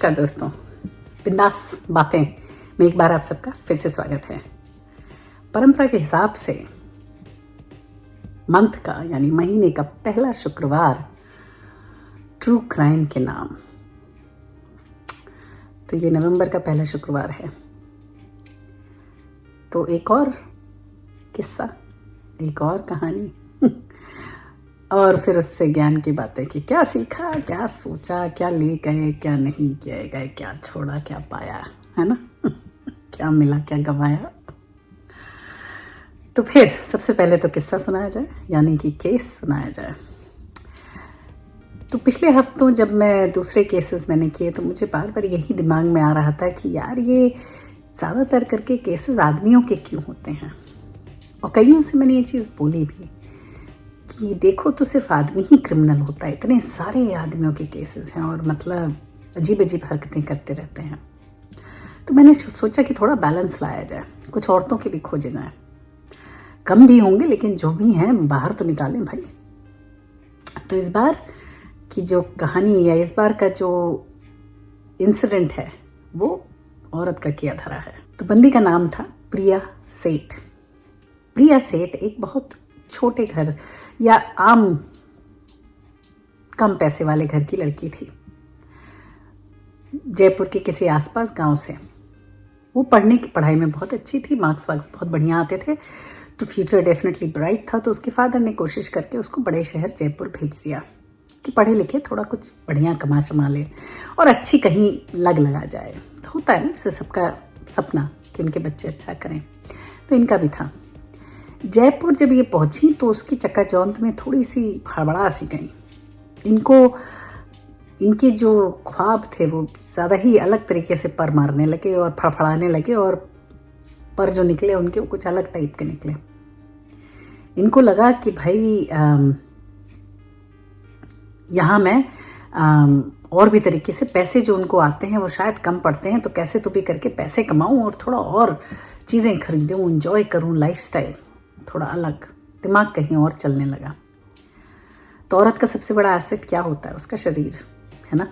नमस्कार दोस्तों, बिंदास बातें में एक बार आप सबका फिर से स्वागत है। परंपरा के हिसाब से मंथ का यानी महीने का पहला शुक्रवार ट्रू क्राइम के नाम। तो ये नवंबर का पहला शुक्रवार है। तो एक और किस्सा, एक और कहानी और फिर उससे ज्ञान की बातें कि क्या सीखा, क्या सोचा, क्या ले गए, क्या नहीं किए गए, क्या छोड़ा, क्या पाया, है ना क्या मिला, क्या गंवाया। तो फिर सबसे पहले तो किस्सा सुनाया जाए, यानी कि केस सुनाया जाए। तो पिछले हफ्तों जब मैं दूसरे केसेस मैंने किए तो मुझे बार बार यही दिमाग में आ रहा था कि यार ये ज़्यादातर करके केसेस आदमियों के क्यों होते हैं। और कईयों से मैंने ये चीज़ बोली भी कि देखो तो सिर्फ आदमी ही क्रिमिनल होता है, इतने सारे आदमियों के केसेस हैं और मतलब अजीब अजीब हरकतें करते रहते हैं। तो मैंने सोचा कि थोड़ा बैलेंस लाया जाए, कुछ औरतों के भी खोजे जाएं। कम भी होंगे लेकिन जो भी हैं बाहर तो निकालें भाई। तो इस बार की जो कहानी या इस बार का जो इंसिडेंट है वो औरत का किया धरा है। तो बंदी का नाम था प्रिया सेठ। प्रिया सेठ एक बहुत छोटे घर या आम कम पैसे वाले घर की लड़की थी, जयपुर के किसी आसपास गांव से। वो पढ़ाई में बहुत अच्छी थी, मार्क्स वार्क्स बहुत बढ़िया आते थे, तो फ्यूचर डेफिनेटली ब्राइट था। तो उसके फादर ने कोशिश करके उसको बड़े शहर जयपुर भेज दिया कि पढ़े लिखे थोड़ा कुछ बढ़िया कमा शमा ले और अच्छी कहीं लगा जाए। तो होता है ना जैसे सबका सपना कि उनके बच्चे अच्छा करें, तो इनका भी था। जयपुर जब ये पहुंची तो उसकी चकाचौंध में थोड़ी सी हड़बड़ा सी गई। इनके जो ख्वाब थे वो ज़्यादा ही अलग तरीके से पर मारने लगे और फड़फड़ाने लगे, और पर जो निकले उनके वो कुछ अलग टाइप के निकले। इनको लगा कि भाई यहाँ मैं और भी तरीके से पैसे जो उनको आते हैं वो शायद कम पड़ते हैं, तो कैसे तो भी करके पैसे कमाऊँ और थोड़ा और चीज़ें खरीदूँ, एंजॉय करूँ, लाइफस्टाइल थोड़ा अलग। दिमाग कहीं और चलने लगा। तो औरत का सबसे बड़ा एसेट क्या होता है? उसका शरीर, है ना।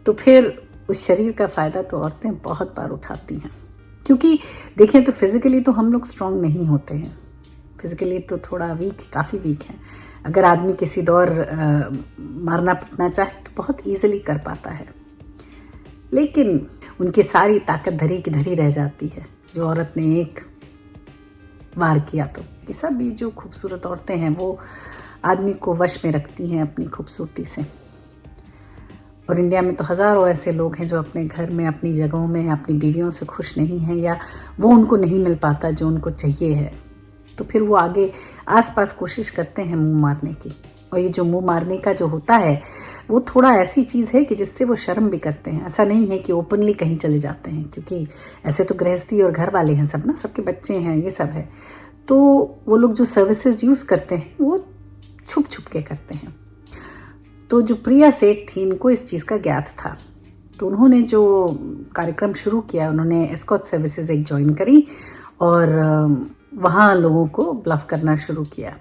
तो फिर उस शरीर का फ़ायदा तो औरतें बहुत बार उठाती हैं, क्योंकि देखें तो फिज़िकली तो हम लोग स्ट्रांग नहीं होते हैं, फिज़िकली तो थोड़ा वीक, काफ़ी वीक हैं। अगर आदमी किसी दौर मारना पीटना चाहे तो बहुत ईजिली कर पाता है, लेकिन उनकी सारी ताकत धरी की धरी रह जाती है जो औरत ने एक वार किया। तो ये सब भी जो खूबसूरत औरतें हैं वो आदमी को वश में रखती हैं अपनी खूबसूरती से। और इंडिया में तो हज़ारों ऐसे लोग हैं जो अपने घर में, अपनी जगहों में, अपनी बीवियों से खुश नहीं हैं, या वो उनको नहीं मिल पाता जो उनको चाहिए है। तो फिर वो आगे आसपास कोशिश करते हैं मुंह मारने की। और ये जो मुंह मारने का जो होता है वो थोड़ा ऐसी चीज़ है कि जिससे वो शर्म भी करते हैं। ऐसा नहीं है कि ओपनली कहीं चले जाते हैं, क्योंकि ऐसे तो गृहस्थी और घर वाले हैं सब ना, सबके बच्चे हैं, ये सब है। तो वो लोग जो सर्विसेज यूज़ करते हैं वो छुप छुप के करते हैं। तो जो प्रिया सेठ थी, इनको इस चीज़ का ज्ञात था। तो उन्होंने जो कार्यक्रम शुरू किया, उन्होंने एस्कॉर्ट सर्विसेज एक ज्वाइन करी और वहाँ लोगों को ब्लफ करना शुरू किया।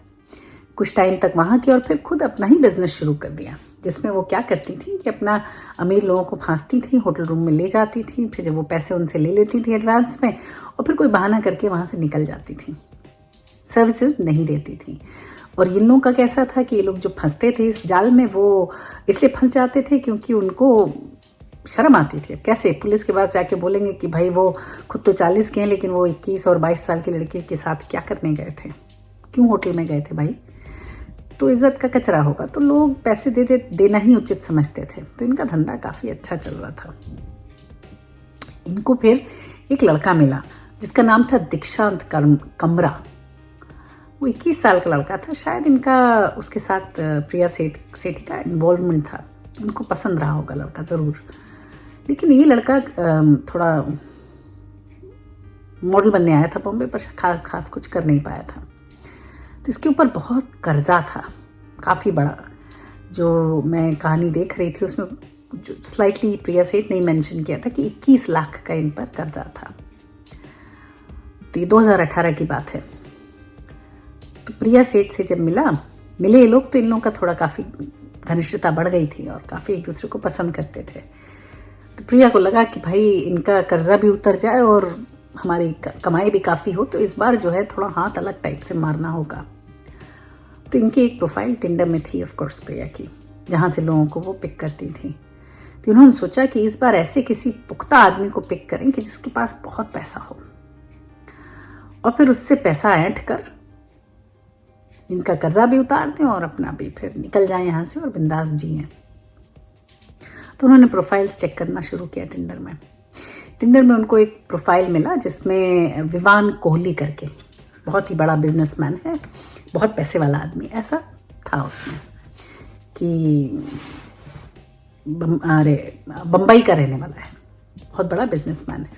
कुछ टाइम तक वहाँ की, और फिर खुद अपना ही बिजनेस शुरू कर दिया, जिसमें वो क्या करती थी कि अपना अमीर लोगों को फांसती थी, होटल रूम में ले जाती थी, फिर जब वो पैसे उनसे ले लेती थी एडवांस में, और फिर कोई बहाना करके वहाँ से निकल जाती थी, सर्विसेज नहीं देती थी। और इन लोगों का कैसा था कि ये लोग जो फंसते थे इस जाल में, वो इसलिए फंस जाते थे क्योंकि उनको शर्म आती थी। कैसे पुलिस के पास जाके बोलेंगे कि भाई वो खुद तो 40 के हैं लेकिन वो 21 और 22 साल की लड़की के साथ क्या करने गए थे, क्यों होटल में गए थे भाई, तो इज्जत का कचरा होगा। तो लोग पैसे देना ही उचित समझते थे। तो इनका धंधा काफ़ी अच्छा चल रहा था। इनको फिर एक लड़का मिला जिसका नाम था दीक्षांत कमरा। वो 21 साल का लड़का था। शायद इनका उसके साथ प्रिया सेठी का इन्वॉल्वमेंट था, उनको पसंद रहा होगा लड़का ज़रूर। लेकिन ये लड़का थोड़ा मॉडल बनने आया था बॉम्बे, पर खास कुछ कर नहीं पाया था। तो इसके ऊपर बहुत कर्जा था, काफ़ी बड़ा। जो मैं कहानी देख रही थी उसमें जो स्लाइटली प्रिया सेठ ने मेंशन किया था कि 21 लाख का इन पर कर्जा था। तो ये 2018 की बात है। तो प्रिया सेठ से जब मिले ये लोग, तो इन लोगों का थोड़ा काफ़ी घनिष्ठता बढ़ गई थी और काफ़ी एक दूसरे को पसंद करते थे। तो प्रिया को लगा कि भाई इनका कर्जा भी उतर जाए और हमारी कमाई भी काफ़ी हो, तो इस बार जो है थोड़ा हाथ अलग टाइप से मारना होगा। तो इनकी एक प्रोफाइल टिंडर में थी ऑफ कोर्स प्रिया की, जहाँ से लोगों को वो पिक करती थी। तो उन्होंने सोचा कि इस बार ऐसे किसी पुख्ता आदमी को पिक करें कि जिसके पास बहुत पैसा हो, और फिर उससे पैसा ऐंठ कर इनका कर्जा भी उतार दें और अपना भी फिर निकल जाए यहाँ से और बिंदास जिए। तो उन्होंने प्रोफाइल्स चेक करना शुरू किया टिंडर में। टिंडर में उनको एक प्रोफाइल मिला जिसमें विवान कोहली करके, बहुत ही बड़ा बिजनेसमैन है, बहुत पैसे वाला आदमी ऐसा था उसमें, कि बम्बई का रहने वाला है, बहुत बड़ा बिजनेसमैन है।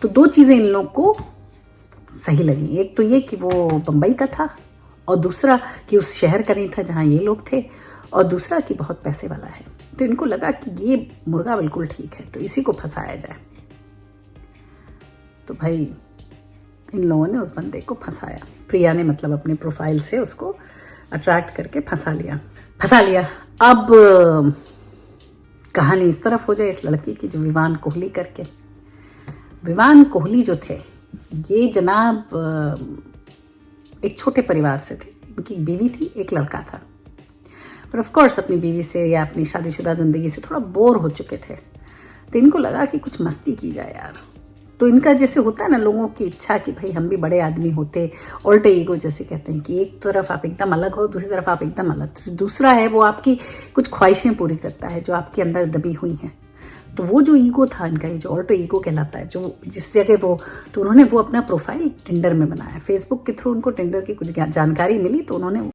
तो दो चीज़ें इन लोगों को सही लगी, एक तो ये कि वो बम्बई का था, और दूसरा कि उस शहर का नहीं था जहाँ ये लोग थे, और दूसरा कि बहुत पैसे वाला है। तो इनको लगा कि ये मुर्गा बिल्कुल ठीक है, तो इसी को फंसाया जाए। तो भाई इन लोगों ने उस बंदे को फंसाया, प्रिया ने मतलब अपने प्रोफाइल से उसको अट्रैक्ट करके फंसा लिया। अब कहानी इस तरफ हो जाए इस लड़की की, जो विवान कोहली करके। विवान कोहली जो थे, ये जनाब एक छोटे परिवार से थे। उनकी बीवी थी, एक लड़का था, पर ऑफ कोर्स अपनी बीवी से या अपनी शादीशुदा ज़िंदगी से थोड़ा बोर हो चुके थे। तो इनको लगा कि कुछ मस्ती की जाए यार। तो इनका जैसे होता है ना लोगों की इच्छा कि भाई हम भी बड़े आदमी होते, ऑल्टर ईगो जैसे कहते हैं, कि एक तरफ आप एकदम अलग हो, दूसरी तरफ आप एकदम अलग। तो दूसरा है वो आपकी कुछ ख्वाहिशें पूरी करता है जो आपके अंदर दबी हुई हैं। तो वो जो ईगो था इनका, ये जो ऑल्टर ईगो कहलाता है, जो जिस जगह वो, तो उन्होंने वो अपना प्रोफाइल टिंडर में बनाया। फेसबुक के थ्रू उनको टिंडर की कुछ जानकारी मिली, तो उन्होंने